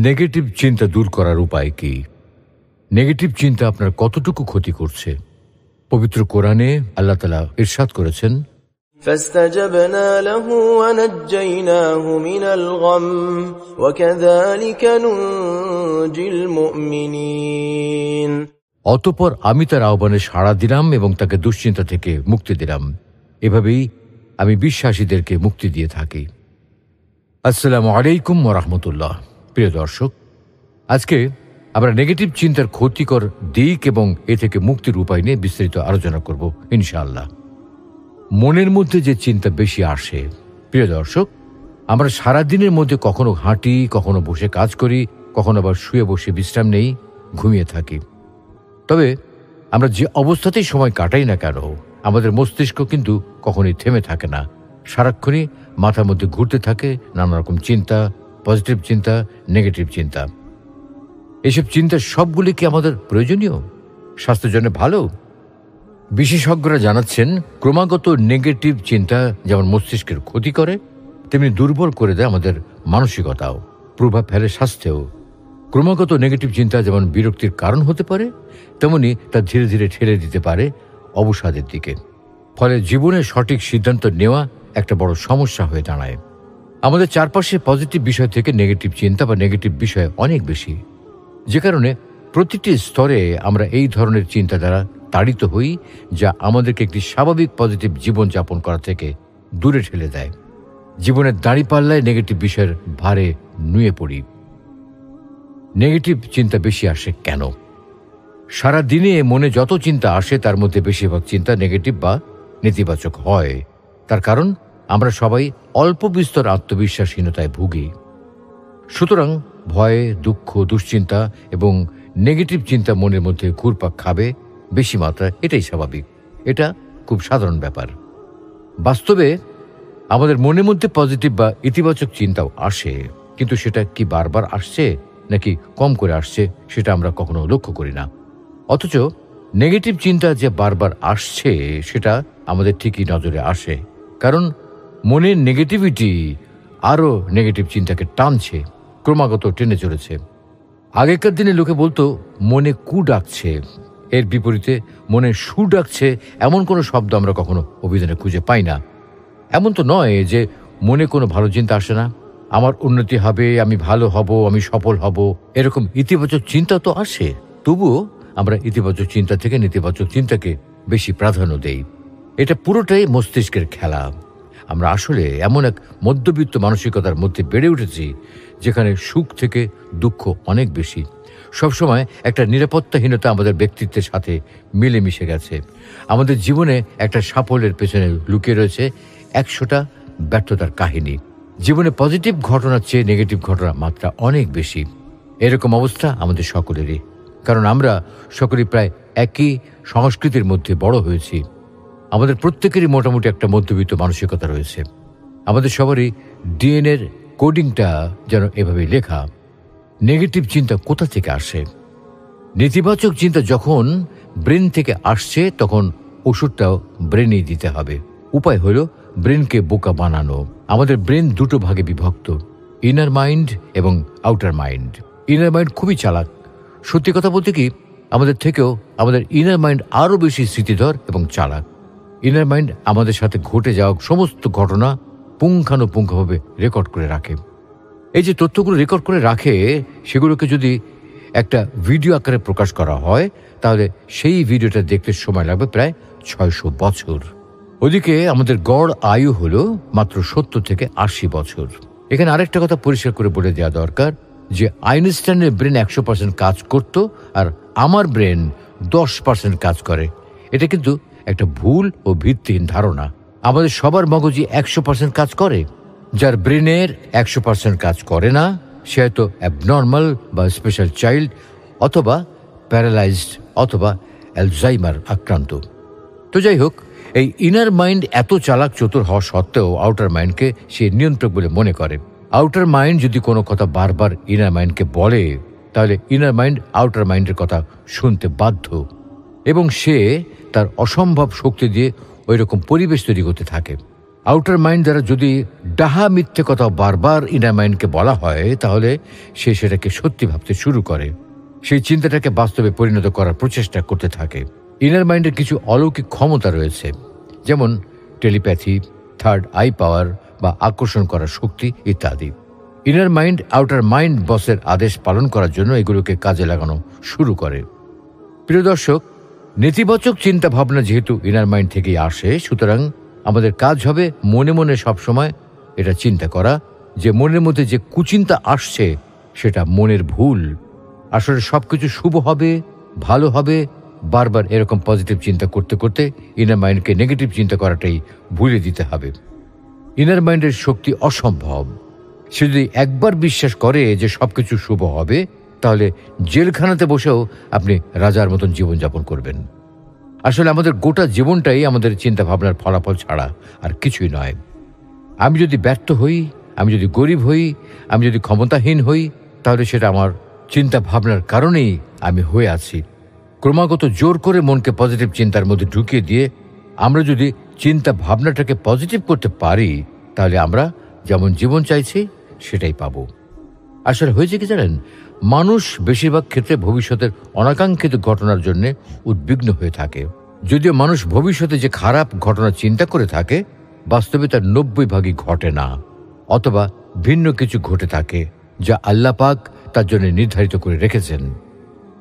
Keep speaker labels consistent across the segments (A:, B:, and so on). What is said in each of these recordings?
A: Negative চিন্তা দূর করার উপায় কি? নেগেটিভ চিন্তা আপনার কতটুকু ক্ষতি করছে? পবিত্র কোরআনে আল্লাহ তাআলা ইরশাদ করেছেন,
B: فاستجبنا له ونجيناه من الغم وكذلك ننجي المؤمنين।
A: অতঃপর আমি তার আহ্বানে সাড়া দিলাম এবং তাকে দুশ্চিন্তা থেকে মুক্তি দিলাম। এভাবেই আমি বিশ্বাসীদেরকে মুক্তি দিয়ে থাকি। আসসালামু আলাইকুম ওয়া রাহমাতুল্লাহ। প্রিয় দর্শক, আজকে আমরা নেগেটিভ চিন্তার ক্ষতিকর দিক এবং এ থেকে মুক্তির উপায় নিয়ে বিস্তারিত আলোচনা করব ইনশাআল্লাহ। মনের মধ্যে যে চিন্তা বেশি আসে, প্রিয় দর্শক, আমরা সারাদিনের মধ্যে কখনো হাঁটি, কখনো বসে কাজ করি, কখনো আবার শুয়ে বসে বিশ্রাম নেই, ঘুমিয়ে থাকি। তবে আমরা যে অবস্থাতেই সময় কাটাই না কেন, আমাদের মস্তিষ্ক কিন্তু কখনোই থেমে থাকে না। সারাক্ষণই মাথার মধ্যে ঘুরতে থাকে নানা রকম চিন্তা, পজিটিভ চিন্তা, নেগেটিভ চিন্তা। এসব চিন্তা সবগুলি কি আমাদের প্রয়োজনীয়, স্বাস্থ্যের জন্য ভালো? বিশেষজ্ঞরা জানাচ্ছেন, ক্রমাগত নেগেটিভ চিন্তা যেমন মস্তিষ্কের ক্ষতি করে, তেমনি দুর্বল করে দেয় আমাদের মানসিকতাও, প্রভাব ফেলে স্বাস্থ্যেও। ক্রমাগত নেগেটিভ চিন্তা যেমন বিরক্তির কারণ হতে পারে, তেমনি তা ধীরে ধীরে ঠেলে দিতে পারে অবসাদের দিকে। ফলে জীবনের সঠিক সিদ্ধান্ত নেওয়া একটা বড় সমস্যা হয়ে দাঁড়ায়। আমাদের চারপাশে পজিটিভ বিষয় থেকে নেগেটিভ চিন্তা বা নেগেটিভ বিষয় অনেক বেশি, যে কারণে প্রতিটি স্তরে আমরা এই ধরনের চিন্তা দ্বারা তাড়িত হই, যা আমাদেরকে একটি স্বাভাবিক পজিটিভ জীবনযাপন করা থেকে দূরে ঠেলে দেয়। জীবনের দাঁড়িপাল্লায় নেগেটিভ বিষয়ের ভারে নুয়ে পড়ি। নেগেটিভ চিন্তা বেশি আসে কেন? সারা দিনে মনে যত চিন্তা আসে তার মধ্যে বেশিরভাগ চিন্তা নেগেটিভ বা নেতিবাচক হয়। তার কারণ আমরা সবাই অল্প বিস্তর আত্মবিশ্বাসহীনতায় ভুগি। সুতরাং ভয়, দুঃখ, দুশ্চিন্তা এবং নেগেটিভ চিন্তা মনের মধ্যে ঘুরপাক খাবে বেশি মাত্রায়। এটাই স্বাভাবিক, এটা খুব সাধারণ ব্যাপার। বাস্তবে আমাদের মনের মধ্যে পজিটিভ বা ইতিবাচক চিন্তাও আসে, কিন্তু সেটা কি বারবার আসছে নাকি কম করে আসছে সেটা আমরা কখনো লক্ষ্য করি না। অথচ নেগেটিভ চিন্তা যে বারবার আসছে সেটা আমাদের ঠিকই নজরে আসে, কারণ মনের নেগেটিভিটি আরও নেগেটিভ চিন্তাকে টানছে, ক্রমাগত টেনে চলেছে। আগেকার দিনে লোকে বলতো মনে কু ডাকছে, এর বিপরীতে মনে সু ডাকছে এমন কোনো শব্দ আমরা কখনো অভিধানে খুঁজে পাই না। এমন তো নয় যে মনে কোনো ভালো চিন্তা আসে না, আমার উন্নতি হবে, আমি ভালো হব, আমি সফল হব, এরকম ইতিবাচক চিন্তা তো আসে। তবুও আমরা ইতিবাচক চিন্তা থেকে নেতিবাচক চিন্তাকে বেশি প্রাধান্য দেই। এটা পুরোটাই মস্তিষ্কের খেলা। আমরা আসলে এমন এক মধ্যবিত্ত মানসিকতার মধ্যে বেড়ে উঠেছি যেখানে সুখ থেকে দুঃখ অনেক বেশি। সবসময় একটা নিরাপত্তাহীনতা আমাদের ব্যক্তিত্বের সাথে মিলেমিশে গেছে। আমাদের জীবনে একটা সাফল্যের পেছনে লুকিয়ে রয়েছে 100টা ব্যর্থতার কাহিনী। জীবনে পজিটিভ ঘটনার চেয়ে নেগেটিভ ঘটনার মাত্রা অনেক বেশি। এরকম অবস্থা আমাদের সকলেরই, কারণ আমরা সকলেই প্রায় একই সংস্কৃতির মধ্যে বড় হয়েছি। আমাদের প্রত্যেকেরই মোটামুটি একটা মধ্যবিত্ত মানসিকতা রয়েছে। আমাদের সবারই ডিএনএর কোডিংটা যেন এভাবেই লেখা। নেগেটিভ চিন্তা কোথা থেকে আসে? নেতিবাচক চিন্তা যখন ব্রেন থেকে আসছে তখন ওষুধটাও ব্রেনেই দিতে হবে। উপায় হলো ব্রেনকে বোকা বানানো। আমাদের ব্রেন দুটো ভাগে বিভক্ত, ইনার মাইন্ড এবং আউটার মাইন্ড। ইনার মাইন্ড খুবই চালাক। সত্যি কথা বলতে কি, আমাদের থেকেও আমাদের ইনার মাইন্ড আরও বেশি স্মৃতিধর এবং চালাক। ইনার মাইন্ড আমাদের সাথে ঘটে যাওয়া সমস্ত ঘটনা পুঙ্খানুপুঙ্খভাবে রেকর্ড করে রাখে। এই যে তথ্যগুলো রেকর্ড করে রাখে, সেগুলোকে যদি একটা ভিডিও আকারে প্রকাশ করা হয় তাহলে সেই ভিডিওটা দেখতে সময় লাগবে প্রায় 600 বছর। ওদিকে আমাদের গড় আয়ু হলো মাত্র 70 থেকে 80 বছর। এখানে আরেকটা কথা পরিষ্কার করে বলে দেওয়া দরকার যে আইনস্টাইনের ব্রেন 100% কাজ করত আর আমার ব্রেন 10% কাজ করে। এটা কিন্তু একটা ভুল ও ভিত্তিহীন ধারণা। আমাদের সবার মগজই 100% কাজ করে। যার ব্রেনের 100% কাজ করে না সে হয়তো অ্যাবনর্মাল বা স্পেশাল চাইল্ড অথবা প্যারালাইজড অথবা অ্যালজাইমার আক্রান্ত। তো যাই হোক, এই ইনার মাইন্ড এত চালাক চতুর হওয়া সত্ত্বেও আউটার মাইন্ডকে সে নিয়ন্ত্রক বলে মনে করে। আউটার মাইন্ড যদি কোনো কথা বারবার ইনার মাইন্ডকে বলে তাহলে ইনার মাইন্ড আউটার মাইন্ডের কথা শুনতে বাধ্য এবং সে তার অসম্ভব শক্তি দিয়ে ওই রকম পরিবেশ তৈরি করতে থাকে। আউটার মাইন্ড দ্বারা যদি ডাহা মিথ্যে কথা বারবার ইনার মাইন্ডকে বলা হয়, তাহলে সে সেটাকে সত্যি ভাবতে শুরু করে, সেই চিন্তাটাকে বাস্তবে পরিণত করার প্রচেষ্টা করতে থাকে। ইনার মাইন্ডের কিছু অলৌকিক ক্ষমতা রয়েছে, যেমন টেলিপ্যাথি, থার্ড আই পাওয়ার বা আকর্ষণ করার শক্তি ইত্যাদি। ইনার মাইন্ড আউটার মাইন্ড বসের আদেশ পালন করার জন্য এগুলোকে কাজে লাগানো শুরু করে। প্রিয় দর্শক, নেতিবাচক চিন্তা ভাবনা যেহেতু ইনার মাইন্ড থেকেই আসে, সুতরাং আমাদের কাজ হবে মনে মনে সবসময় এটা চিন্তা করা যে মনের মধ্যে যে কুচিন্তা আসছে সেটা মনের ভুল। আসলে সবকিছু শুভ হবে, ভালো হবে। বারবার এরকম পজিটিভ চিন্তা করতে করতে ইনার মাইন্ডকে নেগেটিভ চিন্তা করাটাই ভুলে দিতে হবে। ইনার মাইন্ডের শক্তি অসম্ভব। সে যদি একবার বিশ্বাস করে যে সবকিছু শুভ হবে, তাহলে জেলখানাতে বসেও আপনি রাজার মতন জীবনযাপন করবেন। আসলে আমাদের গোটা জীবনটাই আমাদের চিন্তা ভাবনার ফলাফল ছাড়া আর কিছুই নয়। আমি যদি ব্যর্থ হই, আমি যদি গরিব হই, আমি যদি ক্ষমতাহীন হই, তাহলে সেটা আমার চিন্তা ভাবনার কারণেই আমি হয়ে আছি। ক্রমাগত জোর করে মনকে পজিটিভ চিন্তার মধ্যে ঢুকিয়ে দিয়ে আমরা যদি চিন্তা ভাবনাটাকে পজিটিভ করতে পারি, তাহলে আমরা যেমন জীবন চাইছি সেটাই পাব। আসলে হয়েছে কি জানেন, মানুষ বেশিরভাগ ক্ষেত্রে ভবিষ্যতের অনাকাঙ্ক্ষিত ঘটনার জন্য উদ্বিগ্ন হয়ে থাকে। যদিও মানুষ ভবিষ্যতে যে খারাপ ঘটনা চিন্তা করে থাকে, বাস্তবে তার 90 ভাগই ঘটে না, অথবা ভিন্ন কিছু ঘটে থাকে যা আল্লাহ পাক তার জন্য নির্ধারিত করে রেখেছেন।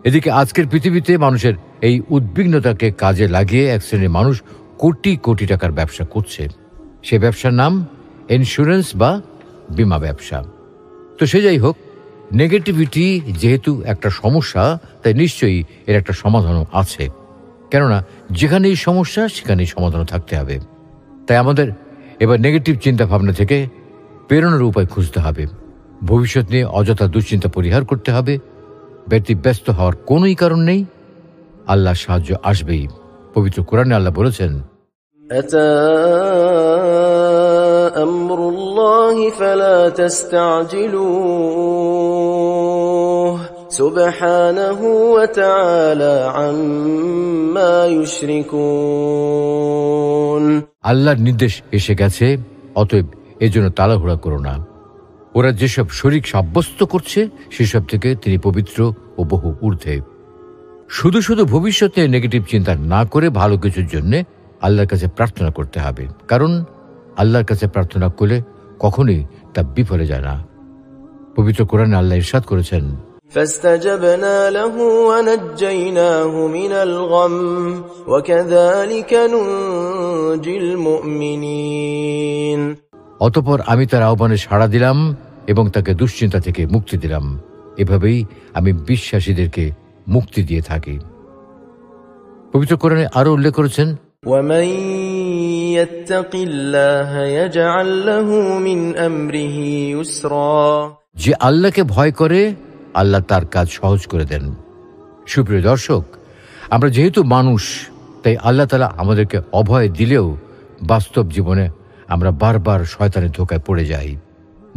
A: এদিকে আজকের পৃথিবীতে মানুষের এই উদ্বিগ্নতাকে কাজে লাগিয়ে এক শ্রেণীর মানুষ কোটি কোটি টাকার ব্যবসা করছে। সে ব্যবসার নাম ইন্স্যুরেন্স বা বীমা ব্যবসা। তো সে যাই হোক, নেগেটিভিটি যেহেতু একটা সমস্যা, তাই নিশ্চয়ই এর একটা সমাধানও আছে। কেননা যেখানেই সমস্যা সেখানেই সমাধানও থাকতে হবে। তাই আমাদের এবার নেগেটিভ চিন্তা ভাবনা থেকে প্রেরণার উপায় খুঁজতে হবে। ভবিষ্যৎ নিয়ে অযথা দুশ্চিন্তা পরিহার করতে হবে। ব্যতিব্যস্ত হওয়ার কোনোই কারণ নেই, আল্লাহর সাহায্য আসবেই। পবিত্র কোরআনে আল্লাহ বলেছেন,
B: أتى أمر الله فلا تستعجلوه سبحانه وتعالى عما يشركون।
A: আল্লাহর নির্দেশ এসে গেছে, অতএব এজন্য তাড়াহুড়া করো না। ওরা যেসব শরীক সাব্যস্ত করছে সেসব থেকে তিনি পবিত্র ও বহু ঊর্ধ্বে। শুধু শুধু ভবিষ্যতে নেগেটিভ চিন্তা না করে ভালো কিছুর জন্য আল্লাহর কাছে প্রার্থনা করতে হবে, কারণ আল্লাহর কাছে প্রার্থনা করলে কখনোই তা বিফলে যায় না। পবিত্র কোরআনে আল্লাহ ইরশাদ করেছেন,
B: فاستجبنا له ونجيناه من الغم وكذلك ننجي المؤمنين।
A: অতঃপর আমি তার আহ্বানে সাড়া দিলাম এবং তাকে দুশ্চিন্তা থেকে মুক্তি দিলাম। এভাবেই আমি বিশ্বাসীদেরকে মুক্তি দিয়ে থাকি। পবিত্র কোরআনে আরো উল্লেখ করেছেন,
B: ومن يتق الله يجعل له من امره يسرا।
A: যে আল্লাহকে ভয় করে আল্লাহ তার কাজ সহজ করে দেন। সুপ্রিয় দর্শক, আমরা যেহেতু মানুষ, তাই আল্লাহ তাআলা আমাদেরকে অভয় দিলেও বাস্তব জীবনে আমরা বারবার শয়তানের ধোঁকায় পড়ে যাই,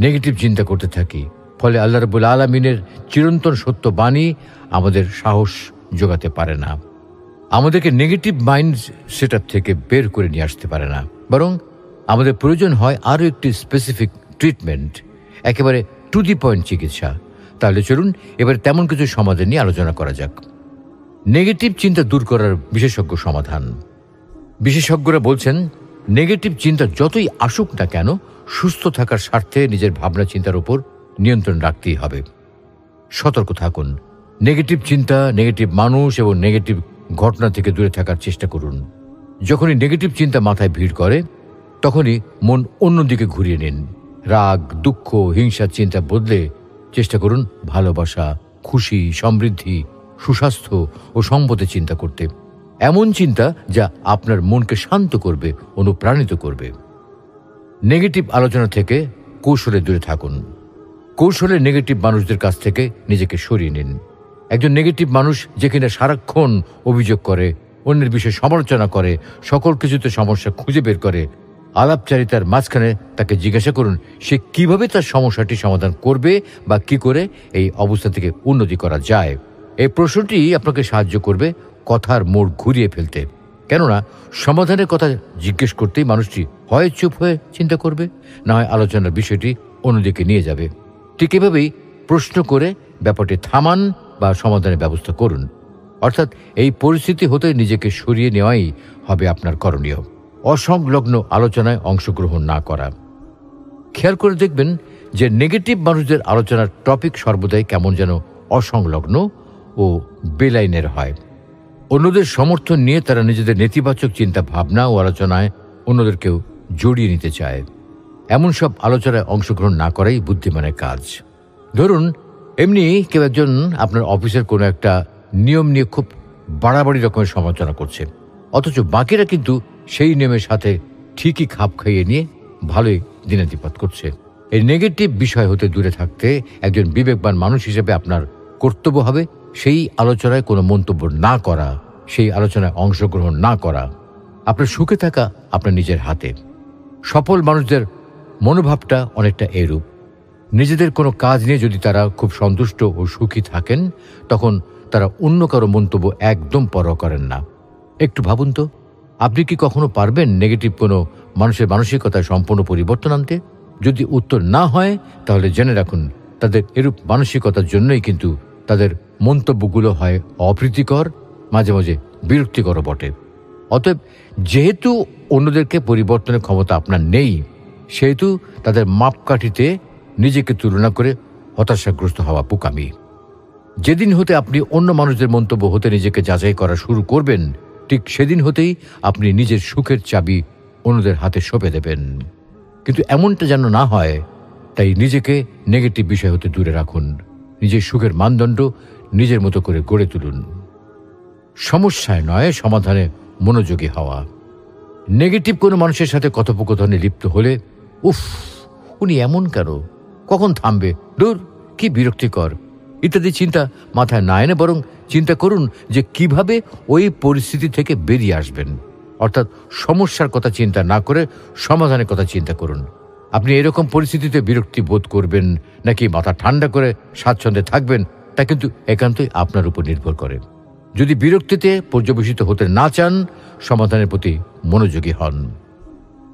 A: নেগেটিভ চিন্তা করতে থাকি। ফলে আল্লাহ রাব্বুল আলামিনের চিরন্তন সত্য বাণী আমাদের সাহস যোগাতে পারে না, আমাদেরকে নেগেটিভ মাইন্ড সেটআপ থেকে বের করে নিয়ে আসতে পারে না। বরং আমাদের প্রয়োজন হয় আরও একটি স্পেসিফিক ট্রিটমেন্ট, একেবারে টু দি পয়েন্ট চিকিৎসা। তাহলে চলুন এবার তেমন কিছু সমাধান নিয়ে আলোচনা করা যাক। নেগেটিভ চিন্তা দূর করার বিশেষজ্ঞ সমাধান। বিশেষজ্ঞরা বলছেন, নেগেটিভ চিন্তা যতই আসুক না কেন, সুস্থ থাকার স্বার্থে নিজের ভাবনা চিন্তার উপর নিয়ন্ত্রণ রাখতেই হবে। সতর্ক থাকুন। নেগেটিভ চিন্তা, নেগেটিভ মানুষ এবং নেগেটিভ ঘটনা থেকে দূরে থাকার চেষ্টা করুন। যখনই নেগেটিভ চিন্তা মাথায় ভিড় করে, তখনই মন অন্যদিকে ঘুরিয়ে নিন। রাগ, দুঃখ, হিংসার চিন্তা বদলে চেষ্টা করুন ভালোবাসা, খুশি, সমৃদ্ধি, সুস্বাস্থ্য ও সম্পদের চিন্তা করতে। এমন চিন্তা যা আপনার মনকে শান্ত করবে, অনুপ্রাণিত করবে। নেগেটিভ আলোচনা থেকে কৌশলে দূরে থাকুন। কৌশলে নেগেটিভ মানুষদের কাছ থেকে নিজেকে সরিয়ে নিন। একজন নেগেটিভ মানুষ যে কিনা সারাক্ষণ অভিযোগ করে, অন্যের বিষয়ে সমালোচনা করে, সকল কিছুতে সমস্যা খুঁজে বের করে, আলাপচারিতার মাঝখানে তাকে জিজ্ঞাসা করুন সে কিভাবে তার সমস্যাটি সমাধান করবে বা কি করে এই অবস্থা থেকে উন্নতি করা যায়। এই প্রশ্নটি আপনাকে সাহায্য করবে কথার মোড় ঘুরিয়ে ফেলতে। কেননা সমাধানের কথা জিজ্ঞেস করতেই মানুষটি হয় চুপ হয়ে চিন্তা করবে, না হয় আলোচনার বিষয়টি অন্যদিকে নিয়ে যাবে। ঠিক এভাবেই প্রশ্ন করে ব্যাপারটি থামান বা সমাধানের ব্যবস্থা করুন। অর্থাৎ এই পরিস্থিতি হতে নিজেকে সরিয়ে নেওয়াই হবে আপনার করণীয়। অসংলগ্ন আলোচনায় অংশগ্রহণ না করা। খেয়াল করে দেখবেন যে নেগেটিভ মানুষদের আলোচনার টপিক সর্বদাই কেমন যেন অসংলগ্ন ও বেলাইনের হয়। অন্যদের সমর্থন নিয়ে তারা নিজেদের নেতিবাচক চিন্তা ভাবনা ও আলোচনায় অন্যদেরকেও জড়িয়ে নিতে চায়। এমন সব আলোচনায় অংশগ্রহণ না করাই বুদ্ধিমানের কাজ। ধরুন এমনি কেউ একজন আপনার অফিসের কোনো একটা নিয়ম নিয়ে খুব বাড়াবাড়ি রকমের সমালোচনা করছে, অথচ বাকিরা কিন্তু সেই নিয়মের সাথে ঠিকই খাপ খাইয়ে নিয়ে ভালোই দিনাতিপাত করছে। এই নেগেটিভ বিষয় হতে দূরে থাকতে একজন বিবেকবান মানুষ হিসেবে আপনার কর্তব্য হবে সেই আলোচনায় কোনো মন্তব্য না করা, সেই আলোচনায় অংশগ্রহণ না করা। আপনার সুখে থাকা আপনার নিজের হাতে। সফল মানুষদের মনোভাবটা অনেকটা এরূপ। নিজেদের কোনো কাজ নিয়ে যদি তারা খুব সন্তুষ্ট ও সুখী থাকেন, তখন তারা অন্য কারো মন্তব্য একদম পরোয়া করেন না। একটু ভাবুন তো, আপনি কি কখনো পারবেন নেগেটিভ কোনো মানুষের মানসিকতায় সম্পূর্ণ পরিবর্তন আনতে? যদি উত্তর না হয়, তাহলে জেনে রাখুন তাদের এরূপ মানসিকতার জন্যই কিন্তু তাদের মন্তব্যগুলো হয় অপ্রীতিকর, মাঝে মাঝে বিরক্তিকরও বটে। অতএব যেহেতু অন্যদেরকে পরিবর্তনের ক্ষমতা আপনার নেই, সেহেতু তাদের মাপকাঠিতে নিজেকে তুলনা করে হতাশাগ্রস্ত হওয়া বোকামি। যেদিন হতে আপনি অন্য মানুষদের মন্তব্য হতে নিজেকে যাচাই করা শুরু করবেন, ঠিক সেদিন হতেই আপনি নিজের সুখের চাবি অন্যদের হাতে সঁপে দেবেন। কিন্তু এমনটা যেন না হয়, তাই নিজেকে নেগেটিভ বিষয় হতে দূরে রাখুন। নিজের সুখের মানদণ্ড নিজের মতো করে গড়ে তুলুন। সমস্যায় নয়, সমাধানে মনোযোগী হওয়া। নেগেটিভ কোনো মানুষের সাথে কথোপকথনে লিপ্ত হলে, উফ, উনি এমন কেন, কখন থামবে, দূর, কি বিরক্তিকর ইত্যাদি চিন্তা মাথায় না এনে বরং চিন্তা করুন যে কিভাবে ওই পরিস্থিতি থেকে বেরিয়ে আসবেন। অর্থাৎ সমস্যার কথা চিন্তা না করে সমাধানের কথা চিন্তা করুন। আপনি এরকম পরিস্থিতিতে বিরক্তি বোধ করবেন নাকি মাথা ঠান্ডা করে স্বাচ্ছন্দ্যে থাকবেন, তা কিন্তু একান্তই আপনার উপর নির্ভর করে। যদি বিরক্তিতে পর্যবেসিত হতে না চান, সমাধানের প্রতি মনোযোগী হন।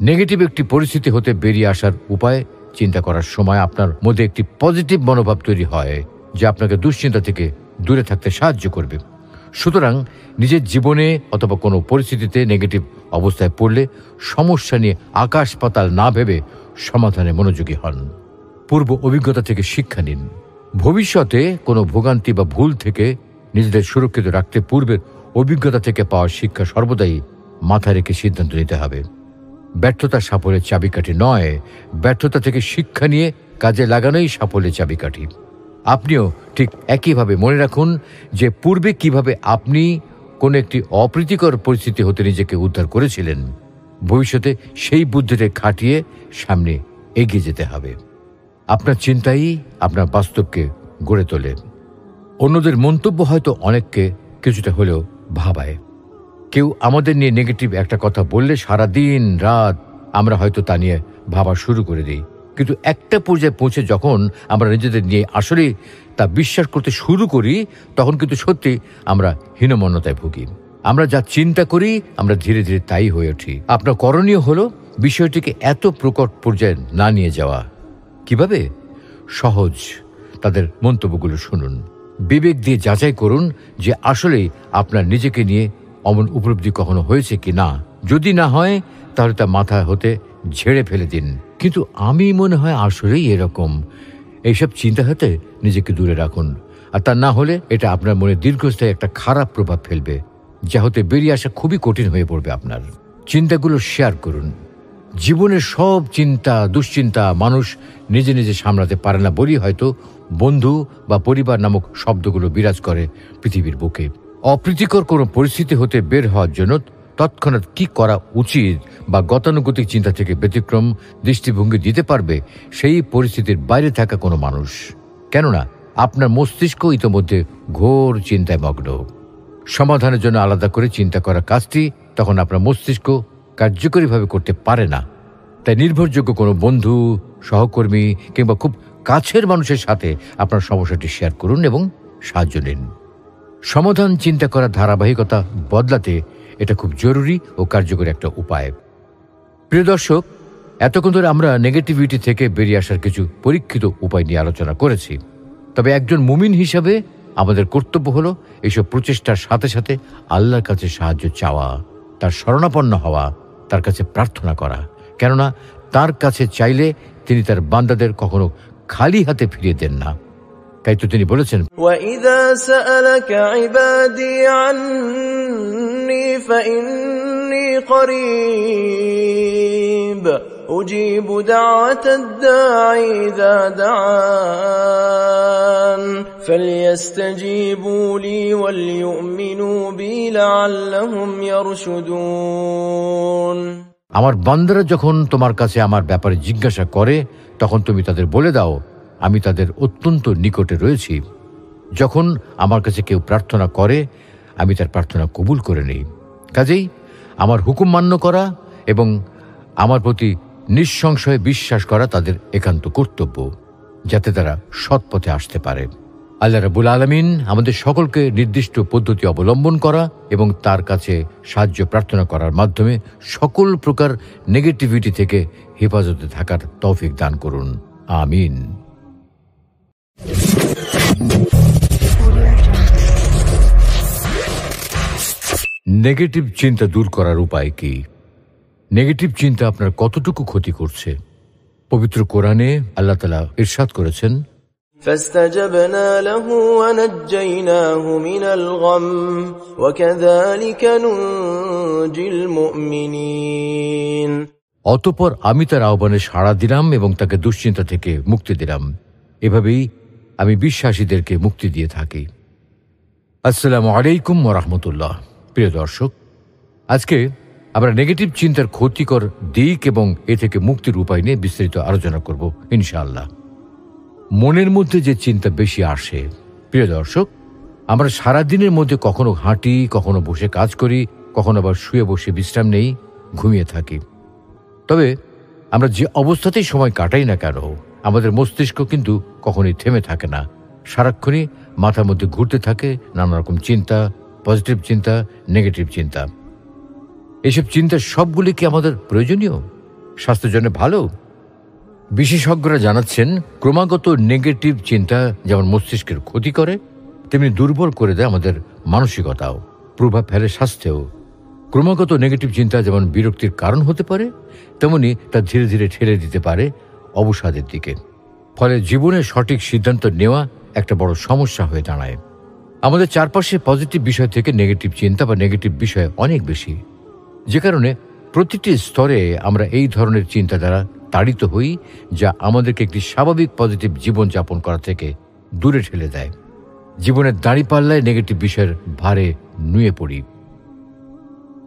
A: নেগেটিভ একটি পরিস্থিতি হতে বেরিয়ে আসার উপায় চিন্তা করার সময় আপনার মধ্যে একটি পজিটিভ মনোভাব তৈরি হয়, যা আপনাকে দুশ্চিন্তা থেকে দূরে থাকতে সাহায্য করবে। সুতরাং নিজের জীবনে অথবা কোনো পরিস্থিতিতে নেগেটিভ অবস্থায় পড়লে সমস্যা নিয়ে আকাশ পাতাল না ভেবে সমাধানে মনোযোগী হন। পূর্ব অভিজ্ঞতা থেকে শিক্ষা নিন। ভবিষ্যতে কোনো ভোগান্তি বা ভুল থেকে নিজেদের সুরক্ষিত রাখতে পূর্বের অভিজ্ঞতা থেকে পাওয়া শিক্ষা সর্বদাই মাথায় রেখে সিদ্ধান্ত নিতে হবে। ব্যর্থতা সাফল্যের চাবিকাঠি নয়, ব্যর্থতা থেকে শিক্ষা নিয়ে কাজে লাগানোই সাফল্যের চাবিকাঠি। আপনিও ঠিক একইভাবে মনে রাখুন যে পূর্বে কিভাবে আপনি কোনো একটি অপ্রীতিকর পরিস্থিতি হতে নিজেকে উদ্ধার করেছিলেন। ভবিষ্যতে সেই বুদ্ধিতে খাটিয়ে সামনে এগিয়ে যেতে হবে। আপনার চিন্তাই আপনার বাস্তবকে গড়ে তোলে। অন্যদের মন্তব্য হয়তো অনেককে কিছুটা হলেও ভাবায়। কেউ আমাদের নিয়ে নেগেটিভ একটা কথা বললে সারা দিন রাত আমরা হয়তো তা নিয়ে ভাবা শুরু করে দিই। কিন্তু একটা পর্যায়ে পৌঁছে যখন আমরা নিজেদের নিয়ে আসলে তা বিশ্বাস করতে শুরু করি, তখন কিন্তু সত্যি আমরা হীনমন্যতায় ভুগি। আমরা যা চিন্তা করি আমরা ধীরে ধীরে তাই হয়ে উঠি। আপনার করণীয় হলো বিষয়টিকে এত প্রকট পর্যায়ে না নিয়ে যাওয়া। কিভাবে? সহজ, তাদের মন্তব্যগুলো শুনুন, বিবেক দিয়ে যাচাই করুন যে আসলেই আপনার নিজেকে নিয়ে অমন উপলব্ধি কখনো হয়েছে কি না। যদি না হয় তাহলে তা মাথা হতে ঝেড়ে ফেলে দিন। কিন্তু আমি মনে হয় আসলেই এরকম, এইসব চিন্তা হতে নিজেকে দূরে রাখুন। আর তা না হলে এটা আপনার মনে দীর্ঘস্থায়ী একটা খারাপ প্রভাব ফেলবে, যা হতে বেরিয়ে আসা খুবই কঠিন হয়ে পড়বে আপনার। চিন্তাগুলো শেয়ার করুন। জীবনের সব চিন্তা দুশ্চিন্তা মানুষ নিজে নিজে সামলাতে পারে না বলেই হয়তো বন্ধু বা পরিবার নামক শব্দগুলো বিরাজ করে পৃথিবীর বুকে। অপ্রীতিকর কোনো পরিস্থিতি হতে বের হওয়ার জন্য তৎক্ষণাৎ কি করা উচিত বা গতানুগতিক চিন্তা থেকে ব্যতিক্রম দৃষ্টিভঙ্গি দিতে পারবে সেই পরিস্থিতির বাইরে থাকা কোনো মানুষ। কেননা আপনার মস্তিষ্ক ইতোমধ্যে ঘোর চিন্তায় মগ্ন। সমাধানের জন্য আলাদা করে চিন্তা করা কাজটি তখন আপনার মস্তিষ্ক কার্যকরীভাবে করতে পারে না। তাই নির্ভরযোগ্য কোনো বন্ধু, সহকর্মী কিংবা খুব কাছের মানুষের সাথে আপনার সমস্যাটি শেয়ার করুন এবং সাহায্য নিন। সমাধান চিন্তা করার ধারাবাহিকতা বদলাতে এটা খুব জরুরি ও কার্যকরী একটা উপায়। প্রিয় দর্শক, এতক্ষণ ধরে আমরা নেগেটিভিটি থেকে বেরিয়ে আসার কিছু পরীক্ষিত উপায় নিয়ে আলোচনা করেছি। তবে একজন মুমিন হিসাবে আমাদের কর্তব্য হলো এইসব প্রচেষ্টার সাথে সাথে আল্লাহর কাছে সাহায্য চাওয়া, তার শরণাপন্ন হওয়া, তার কাছে প্রার্থনা করা। কেননা তার কাছে চাইলে তিনি তার বান্দাদের কখনো খালি হাতে ফিরিয়ে দেন না। তাই তো তিনি বলেছেন,
B: وَإِذَا سَأَلَكَ عِبَادِي عَنِّي فَإِنِّي قَرِيبٌ أُجِيبُ دَعْوَةَ الدَّاعِ إِذَا دَعَانِ فَلْيَسْتَجِيبُوا لِي وَلْيُؤْمِنُوا بِي لَعَلَّهُمْ يَرْشُدُونَ।
A: আমার বান্দারা যখন তোমার কাছে আমার ব্যাপারে জিজ্ঞাসা করে তখন তুমি তাদের বলে দাও, আমি তাদের অত্যন্ত নিকটে রয়েছি। যখন আমার কাছে কেউ প্রার্থনা করে আমি তার প্রার্থনা কবুল করে নেই। কাজেই আমার হুকুম মান্য করা এবং আমার প্রতি নিঃসংশয়ে বিশ্বাস করা তাদের একান্ত কর্তব্য, যাতে তারা সৎ পথে আসতে পারে। আল্লাহ রাব্বুল আলামিন আমাদের সকলকে নির্দিষ্ট পদ্ধতি অবলম্বন করা এবং তার কাছে সাহায্য প্রার্থনা করার মাধ্যমে সকল প্রকার নেগেটিভিটি থেকে হেফাজতে থাকার তৌফিক দান করুন। আমিন। নেগেটিভ চিন্তা দূর করার উপায় কি? নেগেটিভ চিন্তা আপনার কতটুকু ক্ষতি করছে? পবিত্র কোরআনে আল্লাহ তাআলা ইরশাদ করেছেন,
B: فاستجبنا له ونجيناه من الغم وكذلك ننجي المؤمنين।
A: অতঃপর আমি তার আহ্বানে সাড়া দিলাম এবং তাকে দুশ্চিন্তা থেকে মুক্তি দিলাম। এভাবেই আমি বিশ্বাসীদেরকে মুক্তি দিয়ে থাকি। আসসালামু আলাইকুম ওয়া রাহমাতুল্লাহ। প্রিয় দর্শক, আজকে আমরা নেগেটিভ চিন্তার ক্ষতিকর দিক এবং এ থেকে মুক্তির উপায় নিয়ে বিস্তারিত আলোচনা করব ইনশাআল্লাহ। মনের মধ্যে যে চিন্তা বেশি আসে, প্রিয় দর্শক, আমরা সারাদিনের মধ্যে কখনো হাঁটি, কখনো বসে কাজ করি, কখনো আবার শুয়ে বসে বিশ্রাম নেই, ঘুমিয়ে থাকি। তবে আমরা যে অবস্থাতেই সময় কাটাই না কেন, আমাদের মস্তিষ্ক কিন্তু কখনোই থেমে থাকে না। সারাক্ষণই মাথার মধ্যে ঘুরতে থাকে নানা রকম চিন্তা, পজিটিভ চিন্তা, নেগেটিভ চিন্তা। এসব চিন্তা সবগুলি কি আমাদের প্রয়োজনীয়, স্বাস্থ্যের জন্য ভালো? বিশেষজ্ঞরা জানাচ্ছেন, ক্রমাগত নেগেটিভ চিন্তা যেমন মস্তিষ্কের ক্ষতি করে, তেমনি দুর্বল করে দেয় আমাদের মানসিকতাও, প্রভাব ফেলে স্বাস্থ্যেও। ক্রমাগত নেগেটিভ চিন্তা যেমন বিরক্তির কারণ হতে পারে, তেমনি তা ধীরে ধীরে ঠেলে দিতে পারে অবসাদের দিকে। ফলে জীবনের সঠিক সিদ্ধান্ত নেওয়া একটা বড় সমস্যা হয়ে দাঁড়ায়। আমাদের চারপাশে পজিটিভ বিষয় থেকে নেগেটিভ চিন্তা বা নেগেটিভ বিষয় অনেক বেশি, যে কারণে প্রতিটি স্তরে আমরা এই ধরনের চিন্তা দ্বারা তাড়িত হই, যা আমাদেরকে একটি স্বাভাবিক পজিটিভ জীবন যাপন করা থেকে দূরে ঠেলে দেয়। জীবনের দাঁড়িপাল্লায় নেগেটিভ বিষয়ের ভারে নুয়ে পড়ি।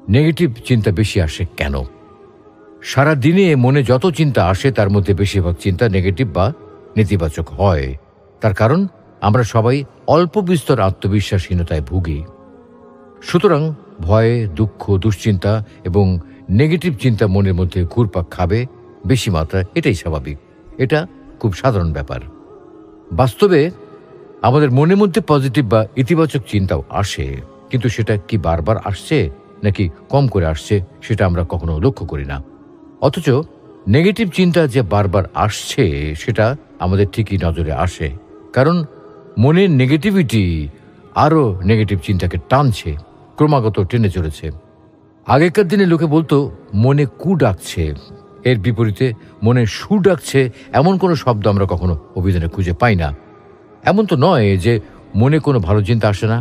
A: নেগেটিভ চিন্তা বেশি আসে কেন? সারা দিনে মনে যত চিন্তা আসে তার মধ্যে বেশিরভাগ চিন্তা নেগেটিভ বা নেতিবাচক হয়। তার কারণ আমরা সবাই অল্প বিস্তর আত্মবিশ্বাসহীনতায় ভুগি। সুতরাং ভয়, দুঃখ, দুশ্চিন্তা এবং নেগেটিভ চিন্তা মনের মধ্যে ঘুরপাক খাবে বেশি মাত্রায়। এটাই স্বাভাবিক, এটা খুব সাধারণ ব্যাপার। বাস্তবে আমাদের মনের মধ্যে পজিটিভ বা ইতিবাচক চিন্তাও আসে, কিন্তু সেটা কি বারবার আসছে নাকি কম করে আসছে সেটা আমরা কখনো লক্ষ্য করি না। অথচ নেগেটিভ চিন্তা যে বারবার আসছে সেটা আমাদের ঠিকই নজরে আসে, কারণ মনের নেগেটিভিটি আরও নেগেটিভ চিন্তাকে টানছে, ক্রমাগত টেনে চলেছে। আগেকার দিনে লোকে বলতো মনে কু ডাকছে, এর বিপরীতে মনে সু ডাকছে এমন কোনো শব্দ আমরা কখনো অভিধানে খুঁজে পাই না। এমন তো নয় যে মনে কোনো ভালো চিন্তা আসে না,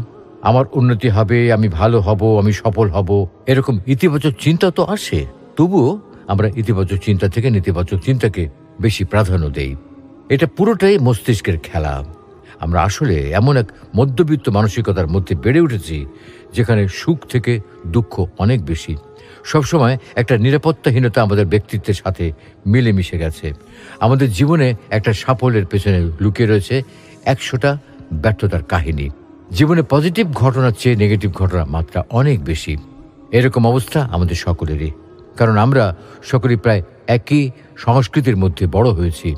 A: আমার উন্নতি হবে, আমি ভালো হব, আমি সফল হব, এরকম ইতিবাচক চিন্তা তো আসে। তবুও আমরা ইতিবাচক চিন্তা থেকে নেতিবাচক চিন্তাকে বেশি প্রাধান্য দেই। এটা পুরোটাই মস্তিষ্কের খেলা। আমরা আসলে এমন এক মধ্যবিত্ত মানসিকতার মধ্যে বেড়ে উঠেছি যেখানে সুখ থেকে দুঃখ অনেক বেশি। সবসময় একটা নিরাপত্তাহীনতা আমাদের ব্যক্তিত্বের সাথে মিলেমিশে গেছে। আমাদের জীবনে একটা সাফল্যের পেছনে লুকিয়ে রয়েছে 100টা ব্যর্থতার কাহিনী। জীবনে পজিটিভ ঘটনার চেয়ে নেগেটিভ ঘটনার মাত্রা অনেক বেশি। এরকম অবস্থা আমাদের সকলেরই, কারণ আমরা সকলেই প্রায় একই সংস্কৃতির মধ্যে বড় হয়েছি।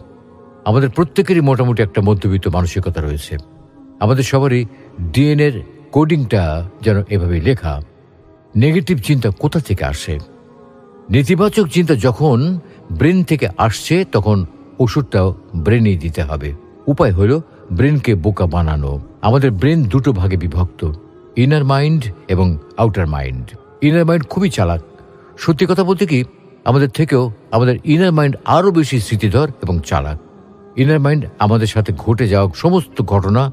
A: আমাদের প্রত্যেকেরই মোটামুটি একটা মধ্যবিত্ত মানসিকতা রয়েছে। আমাদের সবারই ডিএনএর কোডিংটা যেন এভাবে লেখা। নেগেটিভ চিন্তা কোথা থেকে আসে। নেতিবাচক চিন্তা যখন ব্রেন থেকে আসছে তখন ওষুধটাও ব্রেনেই দিতে হবে। উপায় হলো ব্রেনকে বোকা বানানো। আমাদের ব্রেন দুটো ভাগে বিভক্ত, ইনার মাইন্ড এবং আউটার মাইন্ড। ইনার মাইন্ড খুবই চালাক। সত্যি কথা বলতে কি, আমাদের থেকেও আমাদের ইনার মাইন্ড আরও বেশি স্মৃতিধর এবং চালাক। ইনার মাইন্ড আমাদের সাথে ঘটে যাওয়া সমস্ত ঘটনা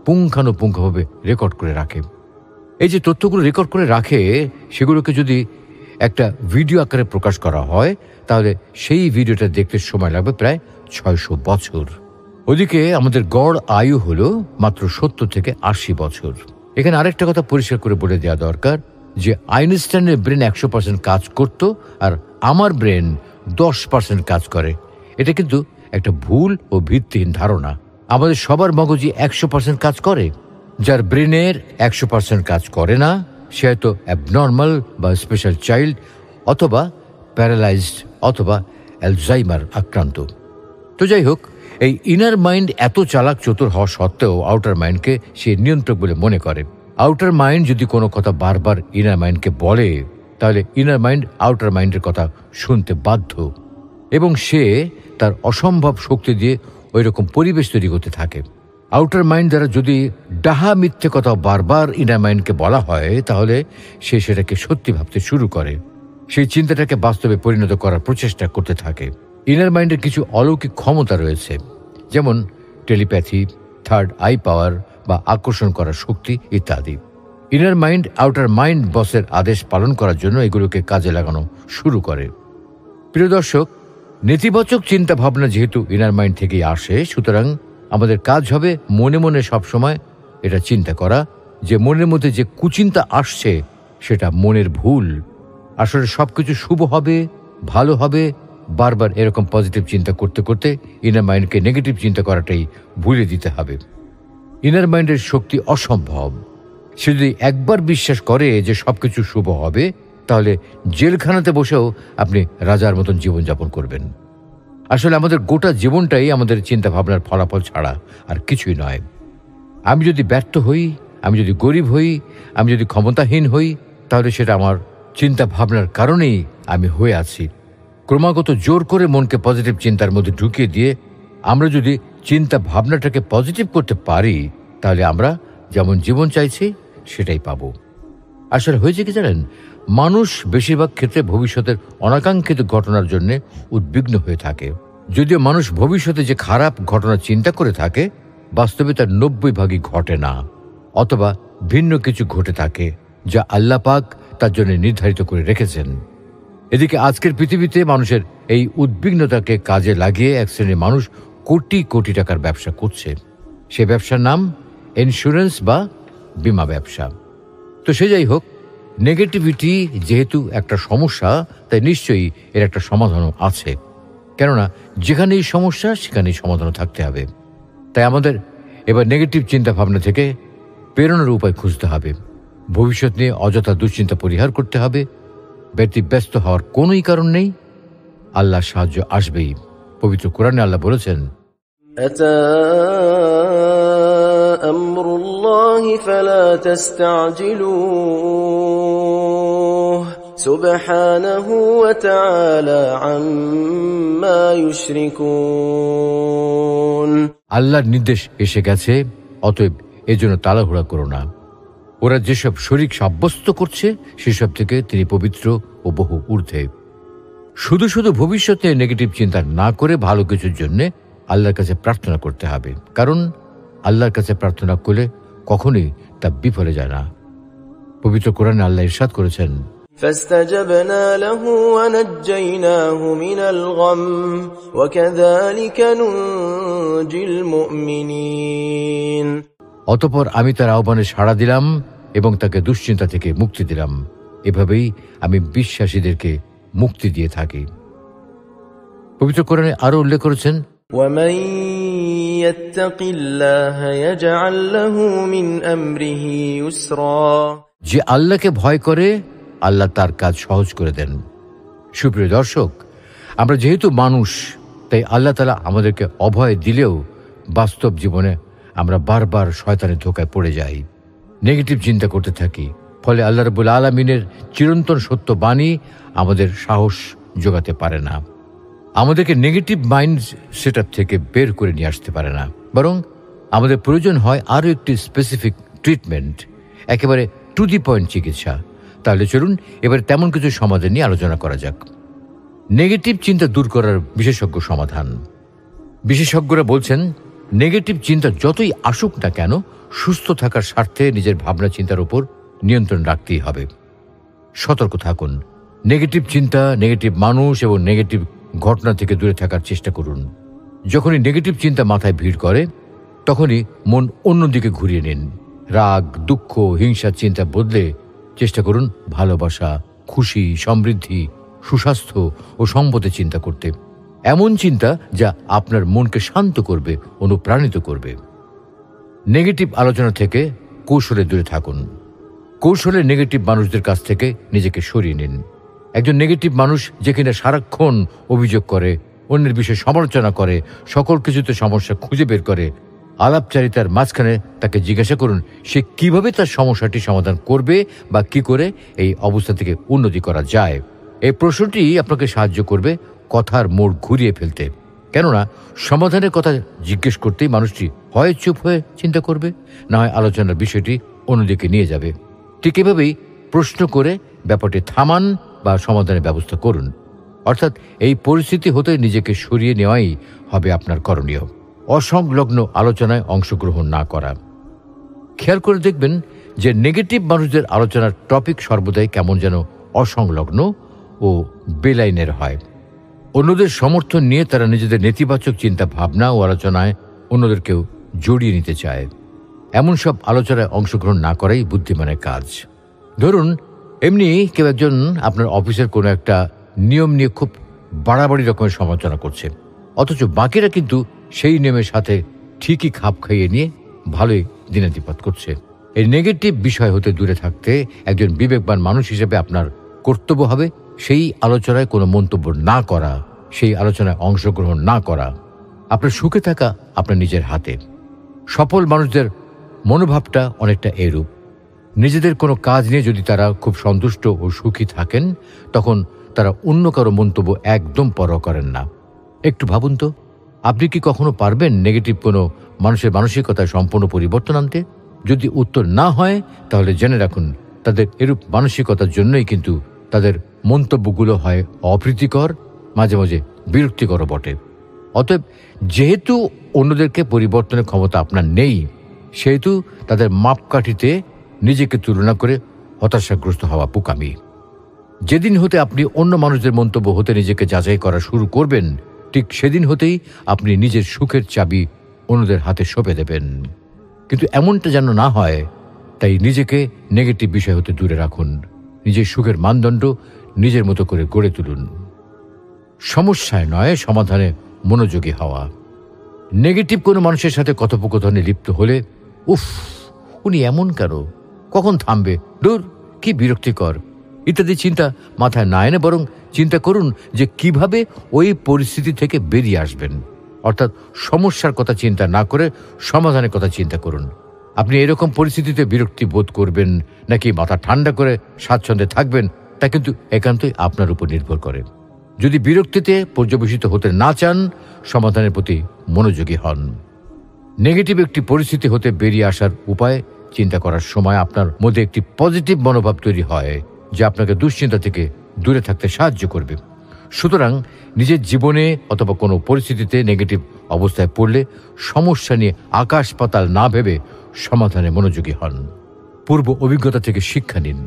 A: পুঙ্খানুপুঙ্খভাবে রেকর্ড করে রাখে। এই যে তথ্যগুলো রেকর্ড করে রাখে, সেগুলোকে যদি একটা ভিডিও আকারে প্রকাশ করা হয় তাহলে সেই ভিডিওটা দেখতে সময় লাগবে প্রায় 600 বছর। ওদিকে আমাদের গড় আয়ু হলো মাত্র 70 থেকে 80 বছর। এখানে আরেকটা কথা পরিষ্কার করে বলে দেওয়া দরকার যে আইনস্টাইনের ব্রেন 100% কাজ করত আর আমার ব্রেন 10% কাজ করে। এটা কিন্তু একটা ভুল ও ভিত্তিহীন ধারণা। আমাদের সবার মগজই 100% কাজ করে। যার ব্রেনের 100% কাজ করে না সে হয়তো অ্যাবনর্মাল বা স্পেশাল চাইল্ড অথবা প্যারালাইজড অথবা অ্যালজাইমার আক্রান্ত। তো যাই হোক, এই ইনার মাইন্ড এত চালাক চতুর হওয়া সত্ত্বেও আউটার মাইন্ডকে সে নিয়ন্ত্রক বলে মনে করে। আউটার মাইন্ড যদি কোনো কথা বারবার ইনার মাইন্ডকে বলে তাহলে ইনার মাইন্ড আউটার মাইন্ডের কথা শুনতে বাধ্য এবং সে তার অসম্ভব শক্তি দিয়ে ওই রকম পরিবেশ তৈরি করতে থাকে। আউটার মাইন্ড দ্বারা যদি ডাহা মিথ্যে কথা বারবার ইনার মাইন্ডকে বলা হয় তাহলে সে সেটাকে সত্যি ভাবতে শুরু করে, সেই চিন্তাটাকে বাস্তবে পরিণত করার প্রচেষ্টা করতে থাকে। ইনার মাইন্ডের কিছু অলৌকিক ক্ষমতা রয়েছে, যেমন টেলিপ্যাথি, থার্ড আই পাওয়ার বা আকর্ষণ করার শক্তি ইত্যাদি। ইনার মাইন্ড আউটার মাইন্ড বসের আদেশ পালন করার জন্য এগুলোকে কাজে লাগানো শুরু করে। প্রিয় দর্শক, নেতিবাচক চিন্তা ভাবনা যেহেতু ইনার মাইন্ড থেকেই আসে, সুতরাং আমাদের কাজ হবে মনে মনে সবসময় এটা চিন্তা করা যে মনের মধ্যে যে কুচিন্তা আসছে সেটা মনের ভুল। আসলে সবকিছু শুভ হবে, ভালো হবে। বারবার এরকম পজিটিভ চিন্তা করতে করতে ইনার মাইন্ডকে নেগেটিভ চিন্তা করাটাই ভুলে দিতে হবে। ইনার মাইন্ডের শক্তি অসম্ভব। সে যদি একবার বিশ্বাস করে যে সবকিছু শুভ হবে তাহলে জেলখানাতে বসেও আপনি রাজার মতন জীবনযাপন করবেন। আসলে আমাদের গোটা জীবনটাই আমাদের চিন্তা ভাবনার ফলাফল ছাড়া আর কিছুই নয়। আমি যদি ব্যর্থ হই, আমি যদি গরিব হই, আমি যদি ক্ষমতাহীন হই, তাহলে সেটা আমার চিন্তা ভাবনার কারণেই আমি হয়ে আছি। ক্রমাগত জোর করে মনকে পজিটিভ চিন্তার মধ্যে ঢুকিয়ে দিয়ে আমরা যদি চিন্তা ভাবনাটাকে পজিটিভ করতে পারি তাহলে আমরা যেমন জীবন চাইছি সেটাই পাবো। আসলে হয়েছে কি জানেন, মানুষ বেশিরভাগ ক্ষেত্রে ভবিষ্যতের অনাকাঙ্ক্ষিত ঘটনার জন্য উদ্বিগ্ন হয়ে থাকে। যদিও মানুষ ভবিষ্যতে যে খারাপ ঘটনা চিন্তা করে থাকে, বাস্তবে তার 90 ভাগই ঘটে না, অথবা ভিন্ন কিছু ঘটে থাকে যা আল্লাহ পাক তার জন্য নির্ধারিত করে রেখেছেন। এদিকে আজকের পৃথিবীতে মানুষের এই উদ্বিগ্নতাকে কাজে লাগিয়ে এক শ্রেণীর মানুষ কোটি কোটি টাকার ব্যবসা করছে। সে ব্যবসার নাম ইন্স্যুরেন্স বা বীমা ব্যবসা। তো সে যাই হোক, নেগেটিভিটি যেহেতু একটা সমস্যা তাই নিশ্চয়ই এর একটা সমাধানও আছে। কেননা যেখানেই সমস্যা সেখানেই সমাধানও থাকতে হবে। তাই আমাদের এবার নেগেটিভ চিন্তা ভাবনা থেকে প্রেরণার উপায় খুঁজতে হবে। ভবিষ্যৎ নিয়ে অযথা দুশ্চিন্তা পরিহার করতে হবে। ব্যতিব্যস্ত হওয়ার কোনোই কারণ নেই, আল্লাহ সাহায্য আসবেই। পবিত্র কোরআনে আল্লাহ বলেছেন,
B: أتى أمر الله فلا تستعجلوه سبحانه وتعالى عما يشركون।
A: আল্লাহর নির্দেশ এসে গেছে, অতএব এজন্য তাড়াহুড়া করো না। ওরা যেসব শরীক সাব্যস্ত করছে সেসব থেকে তিনি পবিত্র ও বহু ঊর্ধ্বে। শুধু শুধু ভবিষ্যতে নেগেটিভ চিন্তা না করে ভালো কিছুর জন্য আল্লাহর কাছে প্রার্থনা করতে হবে, কারণ আল্লাহর কাছে প্রার্থনা করলে কখনোই তা বিফলে যায় না। পবিত্র কোরআনে আল্লাহ ইরশাদ করেছেন,
B: فاستجبنا له ونجيناه من الغم وكذلك ننجي المؤمنين।
A: অতঃপর আমি তার আহ্বানে সাড়া দিলাম এবং তাকে দুশ্চিন্তা থেকে মুক্তি দিলাম। এভাবেই আমি বিশ্বাসীদেরকে মুক্তি দিয়ে থাকি। পবিত্র কোরআনে আরো উল্লেখ করেছেন,
B: ومن يتق الله يجعل له من امره يسرا।
A: যে আল্লাহকে ভয় করে আল্লাহ তার কাজ সহজ করে দেন। সুপ্রিয় দর্শক, আমরা যেহেতু মানুষ তাই আল্লাহ তাআলা আমাদেরকে অভয় দিলেও বাস্তব জীবনে আমরা বারবার শয়তানের ধোঁকায় পড়ে যাই, নেগেটিভ চিন্তা করতে থাকি, ফলে আল্লাহ রাব্বুল আলামিনের চিরন্তন সত্য বাণী আমাদের সাহস জোগাতে পারে না, আমাদেরকে নেগেটিভ মাইন্ড সেটআপ থেকে বের করে নিয়ে আসতে পারে না। বরং আমাদের প্রয়োজন হয় আরও একটি স্পেসিফিক ট্রিটমেন্ট, একেবারে টু দি পয়েন্ট চিকিৎসা। তাহলে চলুন এবারে তেমন কিছু সমাধান নিয়ে আলোচনা করা যাক। নেগেটিভ চিন্তা দূর করার বিশেষজ্ঞ সমাধান। বিশেষজ্ঞরা বলছেন, নেগেটিভ চিন্তা যতই আসুক না কেন, সুস্থ থাকার স্বার্থে নিজের ভাবনা চিন্তার উপর নিয়ন্ত্রণ রাখতেই হবে। সতর্ক থাকুন, নেগেটিভ চিন্তা, নেগেটিভ মানুষ এবং নেগেটিভ ঘটনা থেকে দূরে থাকার চেষ্টা করুন। যখনই নেগেটিভ চিন্তা মাথায় ভিড় করে, তখনই মন অন্যদিকে ঘুরিয়ে নিন। রাগ, দুঃখ, হিংসার চিন্তা বদলে চেষ্টা করুন ভালোবাসা, খুশি, সমৃদ্ধি, সুস্বাস্থ্য ও সম্পদের চিন্তা করতে। এমন চিন্তা যা আপনার মনকে শান্ত করবে, অনুপ্রাণিত করবে। নেগেটিভ আলোচনা থেকে কৌশলে দূরে থাকুন। কৌশলে নেগেটিভ মানুষদের কাছ থেকে নিজেকে সরিয়ে নিন। একজন নেগেটিভ মানুষ যে কিনা সারাক্ষণ অভিযোগ করে, অন্যের বিষয়ে সমালোচনা করে, সকল কিছুতে সমস্যা খুঁজে বের করে, আলাপচারিতার মাঝখানে তাকে জিজ্ঞাসা করুন সে কিভাবে তার সমস্যাটি সমাধান করবে বা কি করে এই অবস্থা থেকে উন্নতি করা যায়। এই প্রশ্নটি আপনাকে সাহায্য করবে কথার মোড় ঘুরিয়ে ফেলতে। কেননা সমাধানের কথা জিজ্ঞেস করতেই মানুষটি হয় চুপ হয়ে চিন্তা করবে, না হয় আলোচনার বিষয়টি অন্যদিকে নিয়ে যাবে। ঠিক এভাবেই প্রশ্ন করে ব্যাপারটি থামান বা সমাধানের ব্যবস্থা করুন। অর্থাৎ এই পরিস্থিতি হতে নিজেকে সরিয়ে নেওয়াই হবে আপনার করণীয়। অসংলগ্ন আলোচনায় অংশগ্রহণ না করা। খেয়াল করে দেখবেন যে নেগেটিভ মানুষদের আলোচনার টপিক সর্বদাই কেমন যেন অসংলগ্ন ও বেলাইনের হয়। অন্যদের সমর্থন নিয়ে তারা নিজেদের নেতিবাচক চিন্তা ভাবনা ও আলোচনায় অন্যদেরকেও জড়িয়ে নিতে চায়। এমন সব আলোচনায় অংশগ্রহণ না করাই বুদ্ধিমানের কাজ। ধরুন এমনি কেউ একজন আপনার অফিসের কোনো একটা নিয়ম নিয়ে খুব বাড়াবাড়ি রকমের সমালোচনা করছে, অথচ বাকিরা কিন্তু সেই নিয়মের সাথে ঠিকই খাপ খাইয়ে নিয়ে ভালোই দিনাতিপাত করছে। এই নেগেটিভ বিষয় হতে দূরে থাকতে একজন বিবেকবান মানুষ হিসেবে আপনার কর্তব্য হবে সেই আলোচনায় কোনো মন্তব্য না করা, সেই আলোচনায় অংশগ্রহণ না করা। আপনার সুখে থাকা আপনার নিজের হাতে। সফল মানুষদের মনোভাবটা অনেকটা এরূপ। নিজেদের কোনো কাজ নিয়ে যদি তারা খুব সন্তুষ্ট ও সুখী থাকেন, তখন তারা অন্য কারো মন্তব্য একদম পরোয়া করেন না। একটু ভাবুন তো, আপনি কি কখনো পারবেন নেগেটিভ কোনো মানুষের মানসিকতায় সম্পূর্ণ পরিবর্তন আনতে? যদি উত্তর না হয়, তাহলে জেনে রাখুন তাদের এরূপ মানসিকতার জন্যই কিন্তু তাদের মন্তব্যগুলো হয় অপ্রীতিকর, মাঝে মাঝে বিরক্তিকর বটে। অতএব যেহেতু অন্যদেরকে পরিবর্তনের ক্ষমতা আপনার নেই, সেহেতু তাদের মাপকাঠিতে নিজেকে তুলনা করে হতাশাগ্রস্ত হওয়া বোকামি। যেদিন হতে আপনি অন্য মানুষদের মন্তব্য হতে নিজেকে যাচাই করা শুরু করবেন, ঠিক সেদিন হতেই আপনি নিজের সুখের চাবি অন্যদের হাতে সঁপে দেবেন। কিন্তু এমনটা যেন না হয়, তাই নিজেকে নেগেটিভ বিষয় হতে দূরে রাখুন। নিজের সুখের মানদণ্ড নিজের মতো করে গড়ে তুলুন। সমস্যায় নয়, সমাধানে মনোযোগী হওয়া। নেগেটিভ কোনো মানুষের সাথে কথোপকথনে লিপ্ত হলে, উফ, উনি এমন কেন, কখন থামবে, দূর, কি বিরক্তিকর ইত্যাদি চিন্তা মাথায় না এনে বরং চিন্তা করুন যে কিভাবে ওই পরিস্থিতি থেকে বেরিয়ে আসবেন। অর্থাৎ সমস্যার কথা চিন্তা না করে সমাধানের কথা চিন্তা করুন। আপনি এরকম পরিস্থিতিতে বিরক্তি বোধ করবেন নাকি মাথা ঠান্ডা করে স্বাচ্ছন্দ্যে থাকবেন, তা কিন্তু একান্তই আপনার উপর নির্ভর করে। যদি বিরক্তিতে পর্যবেসিত হতে না চান, সমাধানের প্রতি মনোযোগী হন। নেগেটিভ একটি পরিস্থিতি হতে বেরিয়ে আসার উপায় চিন্তা করার সময় আপনার মধ্যে একটি পজিটিভ মনোভাব তৈরি হয়, যা আপনাকে দুশ্চিন্তা থেকে দূরে থাকতে সাহায্য করবে। সুতরাং নিজের জীবনে অথবা কোনো পরিস্থিতিতে নেগেটিভ অবস্থায় পড়লে সমস্যা নিয়ে আকাশ পাতাল না ভেবে সমাধানে মনোযোগী হন। পূর্ব অভিজ্ঞতা থেকে শিক্ষা নিন।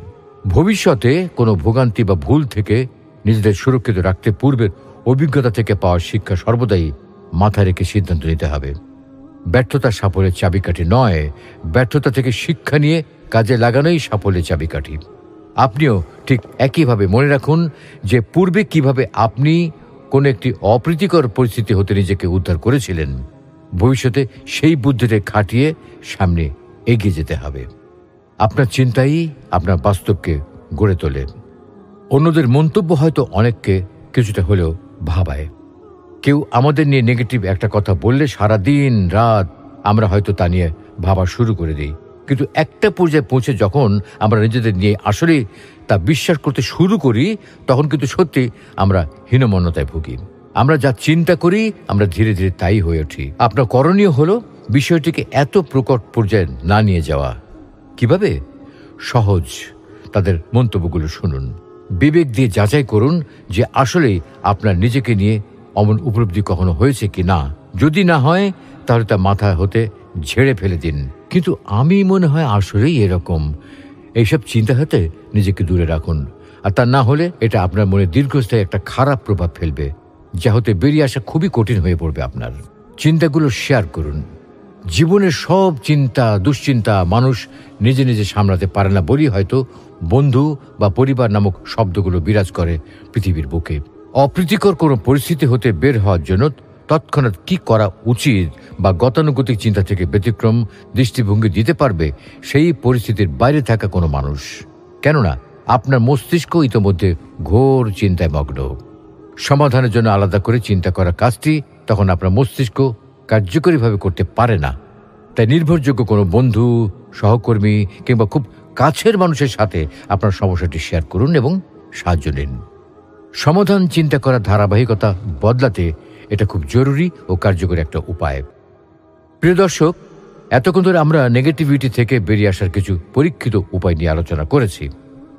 A: ভবিষ্যতে কোনো ভোগান্তি বা ভুল থেকে নিজেদের সুরক্ষিত রাখতে পূর্বের অভিজ্ঞতা থেকে পাওয়া শিক্ষা সর্বদাই মাথায় রেখে সিদ্ধান্ত নিতে হবে। ব্যর্থতা সাফল্যের চাবিকাঠি নয়, ব্যর্থতা থেকে শিক্ষা নিয়ে কাজে লাগানোই সাফল্যের চাবিকাঠি। আপনিও ঠিক একইভাবে মনে রাখুন যে পূর্বে কিভাবে আপনি কোনো একটি অপ্রীতিকর পরিস্থিতি হতে নিজেকে উদ্ধার করেছিলেন। ভবিষ্যতে সেই বুদ্ধিতে খাটিয়ে সামনে এগিয়ে যেতে হবে। আপনার চিন্তাই আপনার বাস্তবকে গড়ে তোলে। অন্যদের মন্তব্য হয়তো অনেককে কিছুটা হলেও ভাবায়। কেউ আমাদের নিয়ে নেগেটিভ একটা কথা বললে সারা দিন রাত আমরা হয়তো তা নিয়ে ভাবা শুরু করে দিই। কিন্তু একটা পর্যায়ে পৌঁছে যখন আমরা নিজেদের নিয়ে আসলে তা বিশ্বাস করতে শুরু করি, তখন কিন্তু সত্যি আমরা হীনমন্যতায় ভুগি। আমরা যা চিন্তা করি আমরা ধীরে ধীরে তাই হয়ে উঠি। আপনার করণীয় হলো বিষয়টিকে এত প্রকট পর্যায়ে না নিয়ে যাওয়া। কিভাবে? সহজ, তাদের মন্তব্যগুলো শুনুন, বিবেক দিয়ে যাচাই করুন যে আসলেই আপনার নিজেকে নিয়ে অমন উপলব্ধি কখনো হয়েছে কি না। যদি না হয় তাহলে তা মাথা হতে ঝেড়ে ফেলে দিন। কিন্তু আমি মনে হয় আসলেই এরকম, এইসব চিন্তা হতে নিজেকে দূরে রাখুন। আর তা না হলে এটা আপনার মনে দীর্ঘস্থায়ী একটা খারাপ প্রভাব ফেলবে, যা হতে বেরিয়ে আসা খুবই কঠিন হয়ে পড়বে আপনার। চিন্তাগুলো শেয়ার করুন। জীবনের সব চিন্তা দুশ্চিন্তা মানুষ নিজে নিজে সামলাতে পারে না বলেই হয়তো বন্ধু বা পরিবার নামক শব্দগুলো বিরাজ করে পৃথিবীর বুকে। অপ্রীতিকর কোনো পরিস্থিতি হতে বের হওয়ার জন্য তৎক্ষণাৎ কি করা উচিত বা গতানুগতিক চিন্তা থেকে ব্যতিক্রম দৃষ্টিভঙ্গি দিতে পারবে সেই পরিস্থিতির বাইরে থাকা কোনো মানুষ। কেননা আপনার মস্তিষ্ক ইতোমধ্যে ঘোর চিন্তায় মগ্ন। সমাধানের জন্য আলাদা করে চিন্তা করার কাজটি তখন আপনার মস্তিষ্ক কার্যকরীভাবে করতে পারে না। তাই নির্ভরযোগ্য কোনো বন্ধু, সহকর্মী কিংবা খুব কাছের মানুষের সাথে আপনার সমস্যাটি শেয়ার করুন এবং সাহায্য নিন। সমাধান চিন্তা করার ধারাবাহিকতা বদলাতে এটা খুব জরুরি ও কার্যকরী একটা উপায়। প্রিয় দর্শক, এতক্ষণ ধরে আমরা নেগেটিভিটি থেকে বেরিয়ে আসার কিছু পরীক্ষিত উপায় নিয়ে আলোচনা করেছি।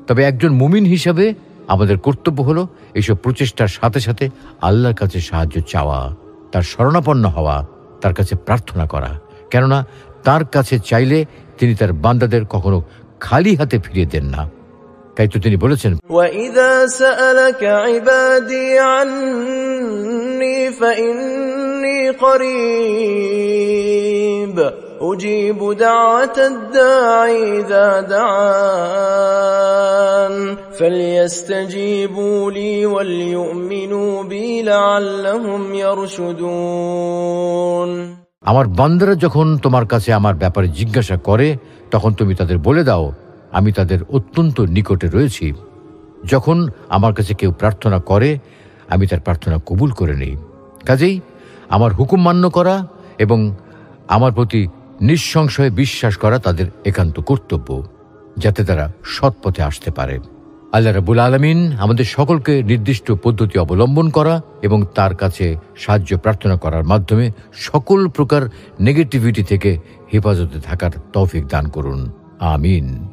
A: তবে একজন মুমিন হিসাবে আমাদের কর্তব্য হলো এইসব প্রচেষ্টার সাথে সাথে আল্লাহর কাছে সাহায্য চাওয়া, তার শরণাপন্ন হওয়া, তার কাছে প্রার্থনা করা। কেননা তার কাছে চাইলে তিনি তার বান্দাদের কখনো খালি হাতে ফিরিয়ে দেন না। তাই তো তিনি বলেছেন,
B: وَإِذَا سَأَلَكَ عِبَادِي عَنِّي فَإِنِّي قَرِيبٌ أُجِيبُ دَعْوَةَ الدَّاعِ إِذَا دَعَانِ فَلْيَسْتَجِيبُوا لِي وَلْيُؤْمِنُوا بِي لَعَلَّهُمْ يَرْشُدُونَ।
A: আমার বান্দারা যখন তোমার কাছে আমার ব্যাপারে জিজ্ঞাসা করে তখন তুমি তাদের বলে দাও, আমি তাদের অত্যন্ত নিকটে রয়েছি। যখন আমার কাছে কেউ প্রার্থনা করে আমি তার প্রার্থনা কবুল করে নেই। কাজেই আমার হুকুম মান্য করা এবং আমার প্রতি নিঃসংশয়ে বিশ্বাস করা তাদের একান্ত কর্তব্য, যাতে তারা সৎপথে আসতে পারে। আল্লাহ রাব্বুল আলামিন আমাদের সকলকে নির্দিষ্ট পদ্ধতি অবলম্বন করা এবং তার কাছে সাহায্য প্রার্থনা করার মাধ্যমে সকল প্রকার নেগেটিভিটি থেকে হেফাজতে থাকার তৌফিক দান করুন। আমিন।